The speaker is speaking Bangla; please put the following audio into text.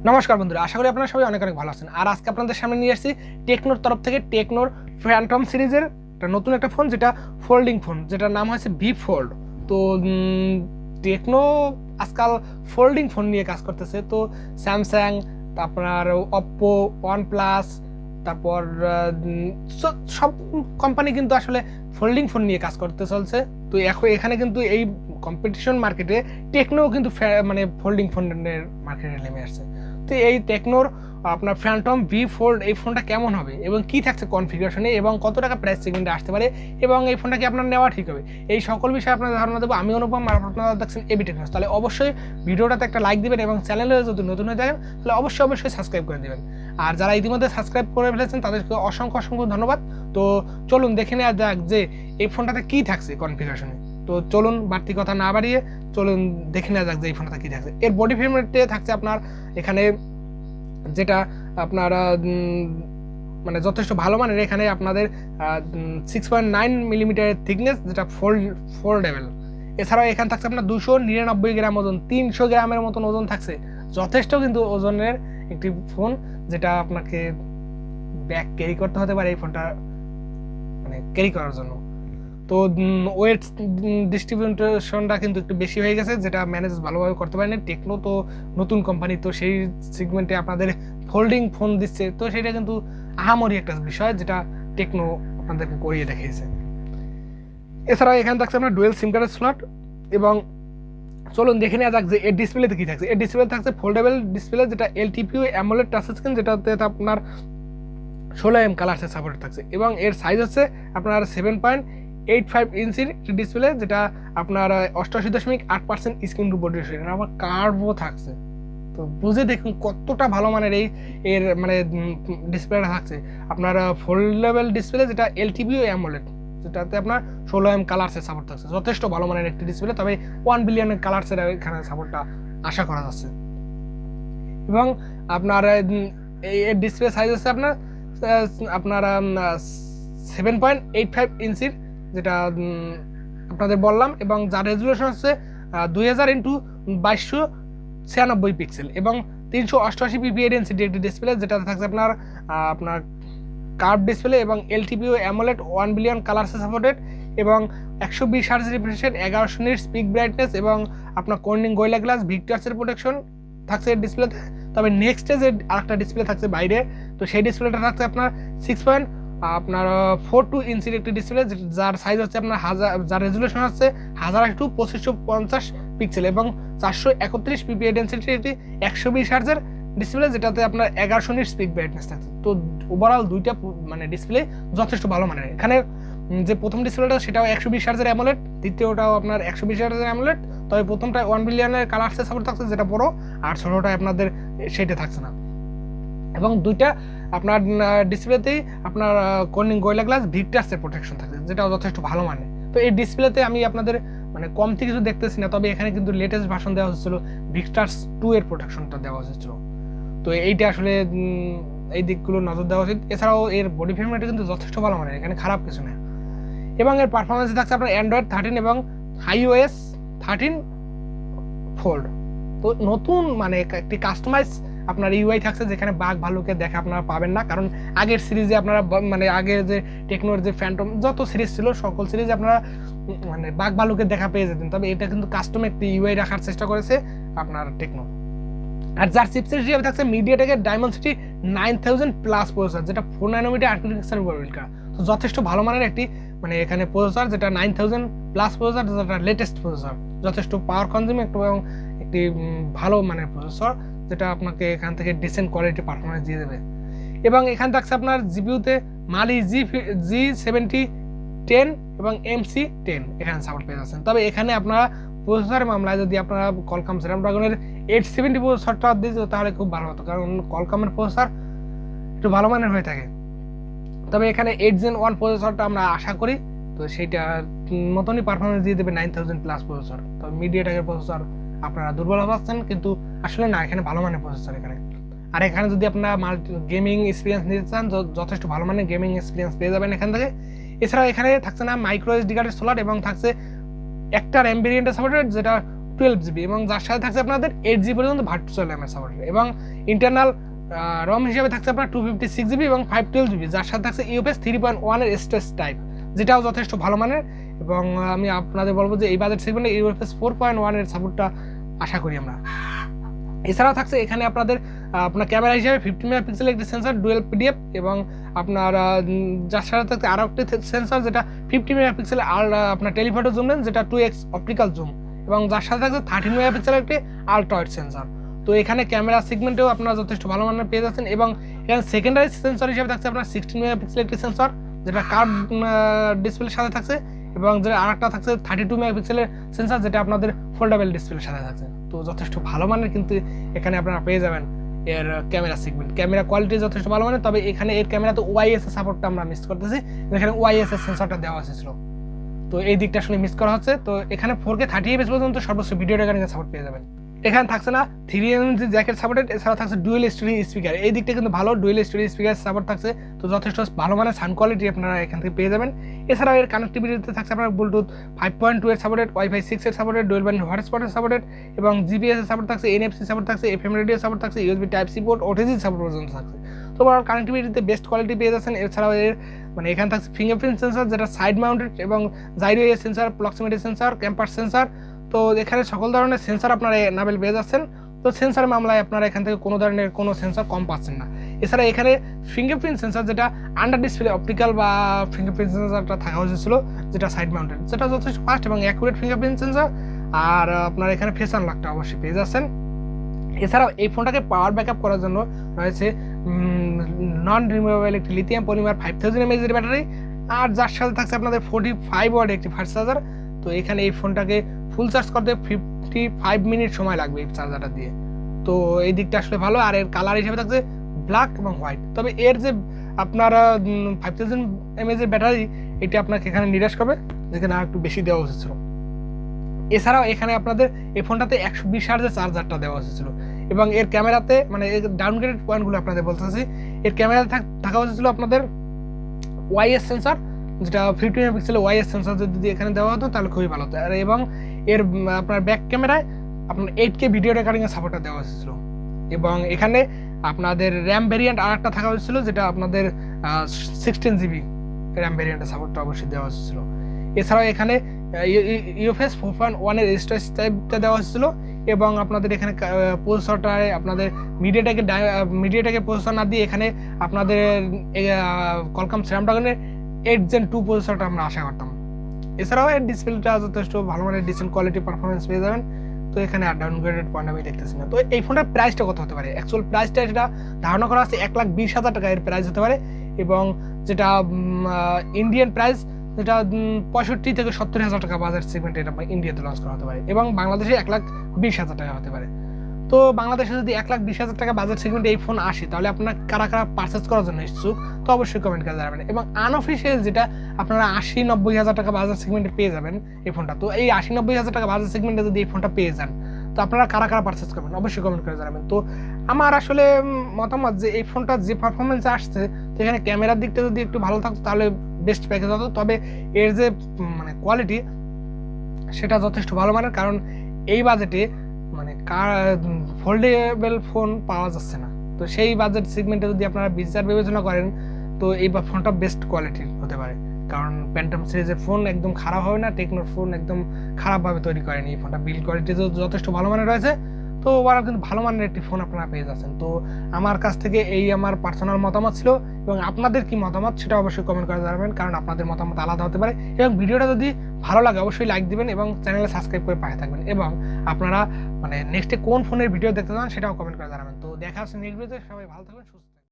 নমস্কার বন্ধুরা, আশা করি আপনারা সবাই অনেক ভালো আছেন। আর আজকে আপনাদের সামনে নিয়ে আসছি টেকনোর তরফ থেকে টেকনোর ফ্যান্টম সিরিজের নতুন একটা ফোন, যেটা ফোল্ডিং ফোন, যেটার নাম হয়েছে ভি ফোল্ড। তো টেকনো আজকাল ফোল্ডিং ফোন নিয়ে কাজ করতেছে। তো স্যামসাং, আপনার অপ্পো, ওয়ানপ্লাস, তারপর সব কোম্পানি কিন্তু আসলে ফোল্ডিং ফোন নিয়ে কাজ করতে চলছে। তো এখন এখানে কিন্তু এই কম্পিটিশন মার্কেটে টেকনো কিন্তু মানে ফোল্ডিং ফোনের মার্কেটে নেমে আসছে। তো এই টেকনোর আপনার ফ্যান্টম ভি ফোল্ড, এই ফোনটা কেমন হবে এবং কি থাকছে কনফিগারেশনে এবং কত টাকা প্রাইস সেগমেন্টে আসতে পারে এবং এই ফোনটা কি আপনার নেওয়া ঠিক হবে, এই সকল বিষয়ে আপনার ধারণা দেবো আমি অনুপম। আর আপনারা দেখছেন ABTechnews। তাহলে অবশ্যই ভিডিওটাতে একটা লাইক দিবেন এবং চ্যানেলে যদি নতুন হয়ে থাকেন তাহলে অবশ্যই সাবস্ক্রাইব করে দেবেন। আর যারা ইতিমধ্যে সাবস্ক্রাইব করে ফেলেছেন তাদেরকে অসংখ্য ধন্যবাদ। তো চলুন দেখে নেওয়া যাক যে এই ফোনটাতে কি থাকছে কনফিগারেশনে। তো চলুন বাড়তি কথা না বাড়িয়ে চলুন দেখে নেওয়া যাক যে এই ফোনটাতে কি থাকছে। এর বডি ফ্রেমে থাকছে আপনার এখানে যেটা আপনারা মানে যথেষ্ট ভালো মানের, এখানে আপনাদের 6.9 মিলিমিটারের থিকনেস, যেটা ফোল্ডেবল। এছাড়াও এখানে থাকছে আপনার 299 গ্রাম ওজন, 300 গ্রামের মতন ওজন থাকছে। যথেষ্ট কিন্তু ওজনের একটি ফোন, যেটা আপনাকে ব্যাগ ক্যারি করতে হতে পারে এই ফোনটা মানে ক্যারি করার জন্য। তো ওয়েট ডিস্ট্রিবিউশনটা কিন্তু একটু বেশি হয়ে গেছে, যেটা ম্যানেজ ভালোভাবে করতে পারেনি টেকনো। তো নতুন কোম্পানি, তো সেই সেগমেন্টে আপনাদের ফোল্ডিং ফোন দিচ্ছে, তো সেটা কিন্তু আহামরি একটা বিষয় যেটা টেকনো আপনাদেরকে করিয়ে দেখিয়েছে। এছাড়াও এখানে থাকছে আপনার ডুয়েল সিম কার্ডের স্লট। এবং চলুন দেখে নেওয়া যাক যে এর ডিসপ্লেতে কি থাকছে। এর ডিসপ্লে থাকছে ফোল্ডেবল ডিসপ্লে, যেটা LTPO AMOLED টাচ স্ক্রিন, যেটাতে আপনার 16mm কালারসের সাপোর্ট থাকছে। এবং এর সাইজ হচ্ছে আপনার 7.85 ইঞ্চির ডিসপ্লে, যেটা আপনার 88.8% স্ক্রিন টু বডি রেশিও, আবার কার্ভও থাকছে। তো বুঝে দেখুন কতটা ভালো মানের এর মানে ডিসপ্লেটা থাকছে। আপনার ফোল্ডেবল ডিসপ্লে, যেটা LTPO AMOLED, যেটাতে আপনার 16mm কালারসের সাপোর্ট থাকছে। যথেষ্ট ভালো মানের একটি ডিসপ্লে, তবে 1 বিলিয়ন কালারসের এখানে সাপোর্টটা আশা করা যাচ্ছে। এবং আপনার এর ডিসপ্লে সাইজ হচ্ছে আপনার 7.85 ইঞ্চির, যেটা আপনাদের বললাম। এবং যার রেজুলেশন হচ্ছে 2000x2296 পিক্সেল এবং 388 ppi ডেনসিটি একটি ডিসপ্লে, যেটাতে থাকছে আপনার কার্ভ ডিসপ্লে এবং LTPO AMOLED 1 বিলিয়ন কালারসে সাপোর্টেড এবং 120 Hz refresh rate, 1100 nits pick brightness এবং আপনার কর্নিং গোরিলা গ্লাস ভিক্টার্সের প্রোটেকশন থাকছে এর ডিসপ্লেতে। তবে নেক্সটে যে আরেকটা ডিসপ্লে থাকছে বাইরে, তো সেই ডিসপ্লেটা থাকছে আপনার 6.42 ইঞ্চির একটি ডিসপ্লে, যার সাইজ হচ্ছে আপনার যার রেজুলেশন হচ্ছে 1000x2550 পিক্সেল এবং 431 ppi ডেনসিটি একটি 120 Hz ডিসপ্লে, যেটাতে আপনার 1100 নিটস পিক ব্রাইটনেস থাকছে। তো ওভারঅল দুইটা মানে ডিসপ্লে যথেষ্ট ভালো মানের। এখানে যে প্রথম ডিসপ্লেটা সেটাও 120 Hz AMOLED, দ্বিতীয়টাও আপনার 120 Hz AMOLED, তবে প্রথমটা 1 বিলিয়নের কালারসে সাপোর্ট থাকছে, যেটা বড়, আর ছোটটা আপনাদের সেটা থাকছে না। এবং দুইটা আপনার ডিসপ্লেতেই আপনার কর্নিং গোরিলা গ্লাস ভিক্টার্সের প্রোটেকশন থাকছে, যেটাও যথেষ্ট ভালো মানে। তো এই ডিসপ্লেতে আমি আপনাদের মানে কমতি কিছু দেখতেছি না, তবে এখানে কিন্তু লেটেস্ট ভার্সন দেওয়া হচ্ছিল, ভিক্টার্স 2 এর প্রোটেকশনটা দেওয়া হচ্ছিল। তো এইটা আসলে এই দিকগুলো নজর দেওয়া উচিত। এছাড়াও এর বডি ফ্রেমটা কিন্তু যথেষ্ট ভালো মানে, এখানে খারাপ কিছু না। এবং এর পারফরমেন্স থাকছে আপনার Android 13 এবং iOS 13 ফোল্ড। তো নতুন মানে একটি কাস্টমাইজ আপনার UI থাকছে, যেখানে বাঘ ভালুকে দেখা আপনারা পাবেন না, কারণ আগের সিরিজে আপনারা মানে আগের যে টেকনোর যে ফ্যান্টম যত সিরিজ ছিল সকল সিরিজে আপনারা মানে বাঘ ভালুকে দেখা পেয়ে যেতেন, তবে এটা কিন্তু কাস্টম একটি UI রাখার চেষ্টা করেছে আপনার টেকনো। আর যার চিপসেট হিসেবে থাকছে মিডিয়াটেকের ডাইমেনসিটি 9000 প্লাস প্রসেসর, যেটা 4 ন্যানোমিটার আর্কিটেকচার বিল্ড করা। তো যথেষ্ট ভালো মানের একটি মানে এখানে প্রসেসর, যেটা 9000 প্লাস প্রসেসর, যেটা লেটেস্ট প্রসেসর, যথেষ্ট পাওয়ার কনজিউমিং এবং একটি ভালো মানের প্রসেসর, যেটা আপনাকে এখান থেকে ডিসেন্ট কোয়ালিটি পারফরমেন্স দিয়ে দেবে। এবং এখানে থাকছে আপনার জিপিইউতে মালি G7010 এবং MC10 এখানে সাপোর্ট পেয়ে যাচ্ছেন। তবে এখানে আপনারা প্রসেসরের মামলায় যদি আপনারা কলকাম স্ন্যাপড্রাগনের 870 প্রসেসরটা দিত তাহলে খুব ভালো হতো, কারণ কলকামের প্রসেসর একটু ভালো মানের হয়ে থাকে। তবে এখানে 8 Gen 1 প্রসেসরটা আমরা আশা করি, তো সেইটা মতনই পারফরমেন্স দিয়ে দেবে 9000 প্লাস প্রসেসর। তবে মিডিয়াটেকের প্রসেসর আপনারা দুর্বল পাচ্ছেন, কিন্তু আসলে না, এখানে ভালো মানের প্রসেসর এখানে। আর এখানে যদি আপনারা গেমিং এক্সপিরিয়েন্স নিতে চান, যথেষ্ট ভালো মানের গেমিং এক্সপিরিয়েন্স পেয়ে যাবেন এখান থেকে। এছাড়া এখানে থাকছে না মাইক্রো SD কার্ডের স্লট এবং থাকছে একটা RAM ভেরিয়েন্টের সাপোর্টেড, যেটা 12GB এবং যার সাথে থাকছে আপনাদের 8GB পর্যন্ত ভার্চুয়াল র্যামের সাপোর্ট এবং ইন্টারনাল রম হিসেবে থাকছে আপনার 256GB এবং 512GB, যার সাথে থাকছে ইউএফএস 3.1 এর স্টোরেজ টাইপ, যেটাও যথেষ্ট ভালো মানের। এবং আমি আপনাদের বলবো যে এই বাজেট সেগমেন্টে ইউএফএস 4.1 এর সাপোর্টটা আশা করি আমরা। এছাড়াও থাকছে এখানে আপনাদের আপনার ক্যামেরা হিসেবে 50 মেগাপিক্সেলের একটি সেন্সর ডুয়েল পিডিএফ এবং আপনার যার সাথে থাকছে আরও একটি সেন্সর যেটা 50 মেগাপিক্সেল আর আপনার টেলিফটো জুম লেন্স যেটা 2x অপটিক্যাল জুম এবং যার সাথে থাকছে 13 মেগাপিক্সেলের একটি আলট্রা ওয়াইড সেন্সর। তো এখানে ক্যামেরা সেগমেন্টেও আপনারা যথেষ্ট ভালো মানের পেয়ে যাচ্ছেন এবং এখানে সেকেন্ডারি সেন্সর হিসেবে থাকছে আপনার 16 মেগাপিক্সেলের একটি সেন্সর যেটা কার্ভ ডিসপ্লের সাথে থাকছে এবং যেটা আরেকটা থাকছে 32 মেগাপিক্সেলের সেন্সর যেটা আপনাদের ফোল্ডেবল ডিসপ্লের সাথে থাকছে। তো যথেষ্ট ভালো মানের কিন্তু এখানে আপনারা পেয়ে যাবেন এর ক্যামেরা সেগমেন্ট। ক্যামেরা কোয়ালিটি যথেষ্ট ভালো মানের, তবে এখানে এর ক্যামেরাতে ওয়াইএস এর সাপোর্টটা আমরা মিস করতেছি, এখানে ওয়াইএস এর সেন্সরটা দেওয়া হয়েছিল, তো এই দিকটা আসলে মিস করা হচ্ছে। তো এখানে 4K 30fps পর্যন্ত সর্বোচ্চ ভিডিও রেকর্ডিং এর সাপোর্ট পেয়ে যাবেন। এখানে থাকছে না 3mm জ্যাকেট সাপোর্টেড, এছাড়া থাকছে ডুয়েল স্টোরেজ স্পিকার, এই দিকটা কিন্তু ভালো, ডুয়েল স্টোরেজ স্পিকার সাপোর্ট থাকছে, তো যথেষ্ট ভালো মানের সাউন্ড কোয়ালিটি আপনারা এখান থেকে পেয়ে যাবেন। এছাড়াও এর কানেক্টিভিটিতে থাকছে আপনার ব্লুটুথ 5.2 এর সাপোর্টেড, ওয়াইফাই 6 এর সাপোর্টেড, ডুয়েল ব্যান্ড হটস্পটের সাপোর্টেড এবং জিপিএস এর সাপোর্ট থাকছে, এনএফসি সাপোর্ট থাকছে, এফএম রেডিও সাপোর্ট থাকছে, USB type C port, OTG support পর্যন্ত থাকছে। তো ওভারঅল কানেক্টিভিটিতে বেস্ট কোয়ালিটি পেয়ে যাচ্ছেন। এছাড়াও এর মানে এখানে থাকছে ফিঙ্গারপ্রিন্ট সেন্সর যেটা সাইড মাউন্টেড এবং জাইরো এ sensor, proximity sensor, compass sensor, তো এখানে সকল ধরনের সেন্সর আপনারা এনাবেল পেয়ে যাচ্ছেন। তো সেন্সর মামলায় আপনারা এখান থেকে কোনো ধরনের কোনো সেন্সর কম পাচ্ছেন না। এছাড়া এখানে ফিঙ্গারপ্রিন্ট সেন্সর যেটা আন্ডার ডিসপ্লে অপটিক্যাল বা ফিঙ্গারপ্রিন্ট সেন্সরটা থাকা হয়েছিল যেটা সাইড মাউন্টেড, যেটা যথেষ্ট ফাস্ট এবং অ্যাকুরেট ফিঙ্গারপ্রিন্ট সেন্সর, আর আপনারা এখানে ফেস আনলকটা অবশ্যই পেয়ে যাচ্ছেন। এছাড়াও এই ফোনটাকে পাওয়ার ব্যাকআপ করার জন্য রয়েছে নন রিমুভেবল একটি লিথিয়াম পলিমার 5000 mAh এর ব্যাটারি, আর যার সাথে থাকছে আপনাদের 45 ওয়াট একটি ফাস্ট চার্জার। তো এখানে এই ফোনটাকে ফুল চার্জ করতে 55 মিনিট সময় লাগবে এই চার্জারটা দিয়ে, তো এই দিকটা আসলে ভালো। আর এর কালার হিসেবে থাকছে ব্ল্যাক এবং হোয়াইট, তবে এর যে আপনারা 5000 mAh এর ব্যাটারি এটি আপনাকে এখানে নিরাশ করবে, যেখানে আর একটু বেশি দেওয়া হয়েছিল। এছাড়াও এখানে আপনাদের এই ফোনটাতে 120 হার্জের চার্জারটা দেওয়া হয়েছিল এবং এর ক্যামেরাতে মানে এর ডাউনগ্রেডেড পয়েন্টগুলো আপনাদের বলতেছি, এর ক্যামেরাতে থাকা হয়েছিল আপনাদের ওয়াইএস সেন্সর যেটা 50 মেগাপিক্সেলের ওয়াইএস সেন্সর যদি এখানে দেওয়া হতো তাহলে খুবই ভালো হতো। আর এবং এর আপনার ব্যাক ক্যামেরায় আপনার 8K ভিডিও রেকর্ডিং এর সাপোর্টটা দেওয়া হয়েছিল এবং এখানে আপনাদের র্যাম ভেরিয়েন্ট আর একটা থাকা হয়েছিল যেটা আপনাদের 16GB র্যাম ভেরিয়েন্টের সাপোর্টটা অবশ্যই দেওয়া হয়েছিল। এছাড়াও এখানে ইউএফএস 4.1 এর স্টোরেজ টাইপটা দেওয়া হয়েছিল এবং আপনাদের এখানে প্রসেসরটায় আপনাদের মিডিয়াটেকের প্রসেসর না দিয়ে এখানে আপনাদের কলকাম স্ন্যাপড্রাগনের 8 Gen 2 প্রসেসরটা আমরা আশা করতাম। এছাড়াও এর ডিসপ্লেটা যথেষ্ট ভালো মানের ডিসেন্ট কোয়ালিটি পারফরমেন্স পেয়ে যাবেন। তো এখানে আর ডাউনগ্রেডেড পয়েন্ট আমি দেখতেছি না। তো এই ফোনটার প্রাইসটা কত হতে পারে, অ্যাকচুয়াল প্রাইসটা যেটা ধারণা করা আছে 1,20,000 টাকা এর প্রাইস হতে পারে এবং যেটা ইন্ডিয়ান প্রাইস যেটা 65 থেকে 70,000 টাকা বাজার সেগমেন্টে এটা ইন্ডিয়াতে লঞ্চ করা হতে পারে এবং বাংলাদেশে 1,20,000 টাকা হতে পারে। তো বাংলাদেশে যদি 1,20,000 টাকা বাজার সেগমেন্টে এই ফোন আসে তাহলে আপনারা কারা কারা পারচেজ করার জন্য ইচ্ছুক তো অবশ্যই কমেন্ট করে জানাবেন। এবং আনঅফিসিয়াল যেটা আপনারা 80-90,000 টাকা বাজার সেগমেন্টে পেয়ে যাবেন এই ফোনটা, তো এই 80-90,000 টাকা বাজার সেগমেন্টে যদি এই ফোনটা পেয়ে যান তো আপনারা কারা কারা পারচেজ করবেন অবশ্যই কমেন্ট করে জানাবেন। তো আমার আসলে মতামত যে এই ফোনটা যে পারফরমেন্স আসছে তো এখানে ক্যামেরার দিকটা যদি একটু ভালো থাকতো তাহলে বেস্ট প্যাকেজ হতো, তবে এর যে মানে কোয়ালিটি সেটা যথেষ্ট ভালো মানের, কারণ এই বাজেটে মানে ফোল্ডেবল ফোন পাওয়া যাচ্ছে না। তো সেই বাজেট সেগমেন্টে যদি আপনারা বিচার বিবেচনা করেন তো এই ফোনটা বেস্ট কোয়ালিটির হতে পারে, কারণ প্যান্টম সিরিজের ফোন একদম খারাপ হবে না, টেকনোর ফোন একদম খারাপভাবে তৈরি করেনি। এই ফোনটা বিল্ড কোয়ালিটি যথেষ্ট ভালো মানের রয়েছে, তো ওরা কিন্তু ভালো মানের একটি ফোন আপনারা পেয়ে যাচ্ছেন। তো আমার কাছ থেকে এই আমার পার্সোনাল মতামত ছিল এবং আপনাদের কি মতামত সেটা অবশ্যই কমেন্ট করে জানাবেন, কারণ আপনাদের মতামত আলাদা হতে পারে। এবং ভিডিওটা যদি ভালো লাগে অবশ্যই লাইক দিবেন এবং চ্যানেলে সাবস্ক্রাইব করে পাশে থাকবেন এবং আপনারা মানে নেক্সটে কোন ফোনের ভিডিও দেখতে চান সেটাও কমেন্ট করে জানাবেন। তো দেখা হচ্ছে নেক্সট ভিডিওতে, সবাই ভালো থাকবেন, সুস্থ